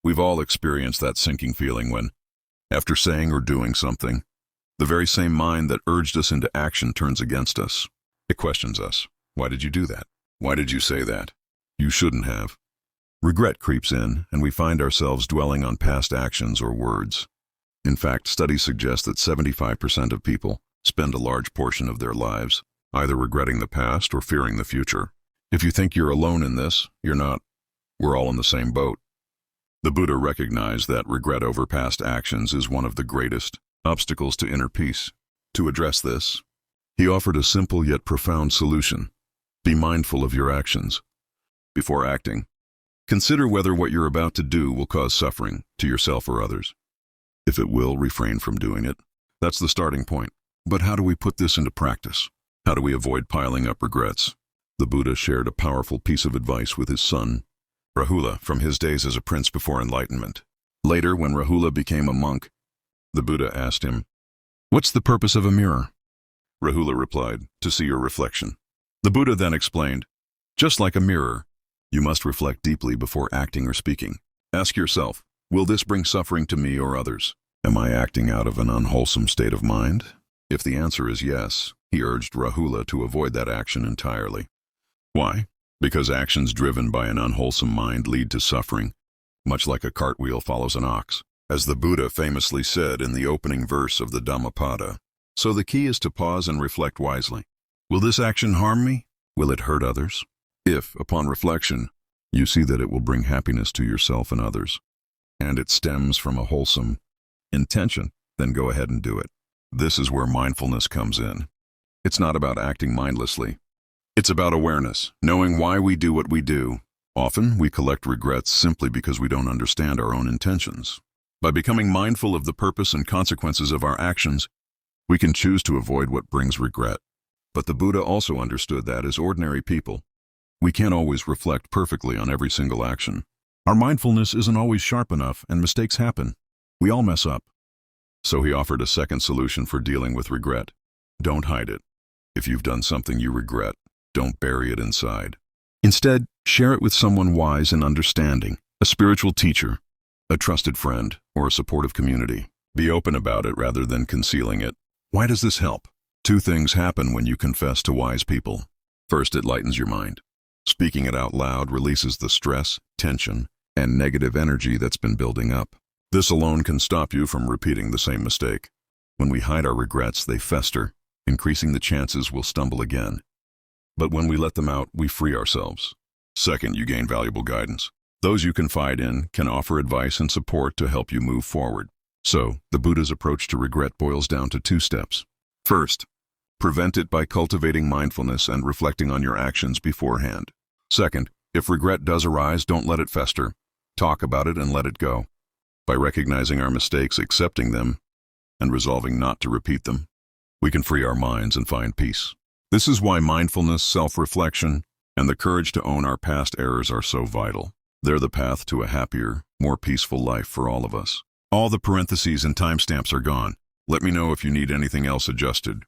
We've all experienced that sinking feeling when, after saying or doing something, the very same mind that urged us into action turns against us. It questions us. Why did you do that? Why did you say that? You shouldn't have. Regret creeps in, and we find ourselves dwelling on past actions or words. In fact, studies suggest that 75% of people spend a large portion of their lives either regretting the past or fearing the future. If you think you're alone in this, you're not. We're all in the same boat. The Buddha recognized that regret over past actions is one of the greatest obstacles to inner peace. To address this, he offered a simple yet profound solution. Be mindful of your actions. Before acting, consider whether what you're about to do will cause suffering to yourself or others. If it will, refrain from doing it. That's the starting point. But how do we put this into practice? How do we avoid piling up regrets? The Buddha shared a powerful piece of advice with his son, Rahula, from his days as a prince before enlightenment. Later, when Rahula became a monk, the Buddha asked him, "What's the purpose of a mirror?" Rahula replied, "To see your reflection." The Buddha then explained, "Just like a mirror, you must reflect deeply before acting or speaking. Ask yourself, will this bring suffering to me or others? Am I acting out of an unwholesome state of mind?" If the answer is yes, he urged Rahula to avoid that action entirely. Why? Because actions driven by an unwholesome mind lead to suffering, much like a cartwheel follows an ox, as the Buddha famously said in the opening verse of the Dhammapada. So the key is to pause and reflect wisely. Will this action harm me? Will it hurt others? If, upon reflection, you see that it will bring happiness to yourself and others, and it stems from a wholesome intention, then go ahead and do it. This is where mindfulness comes in. It's not about acting mindlessly. It's about awareness, knowing why we do what we do. Often, we collect regrets simply because we don't understand our own intentions. By becoming mindful of the purpose and consequences of our actions, we can choose to avoid what brings regret. But the Buddha also understood that, as ordinary people, we can't always reflect perfectly on every single action. Our mindfulness isn't always sharp enough, and mistakes happen. We all mess up. So he offered a second solution for dealing with regret. Don't hide it. If you've done something you regret, don't bury it inside. Instead, share it with someone wise and understanding, a spiritual teacher, a trusted friend, or a supportive community. Be open about it rather than concealing it. Why does this help? Two things happen when you confess to wise people. First, it lightens your mind. Speaking it out loud releases the stress, tension, and negative energy that's been building up. This alone can stop you from repeating the same mistake. When we hide our regrets, they fester, increasing the chances we'll stumble again. But when we let them out, we free ourselves. Second, you gain valuable guidance. Those you confide in can offer advice and support to help you move forward. So, the Buddha's approach to regret boils down to 2 steps. First, prevent it by cultivating mindfulness and reflecting on your actions beforehand. Second, if regret does arise, don't let it fester. Talk about it and let it go. By recognizing our mistakes, accepting them, and resolving not to repeat them, we can free our minds and find peace. This is why mindfulness, self-reflection, and the courage to own our past errors are so vital. They're the path to a happier, more peaceful life for all of us. All the parentheses and timestamps are gone. Let me know if you need anything else adjusted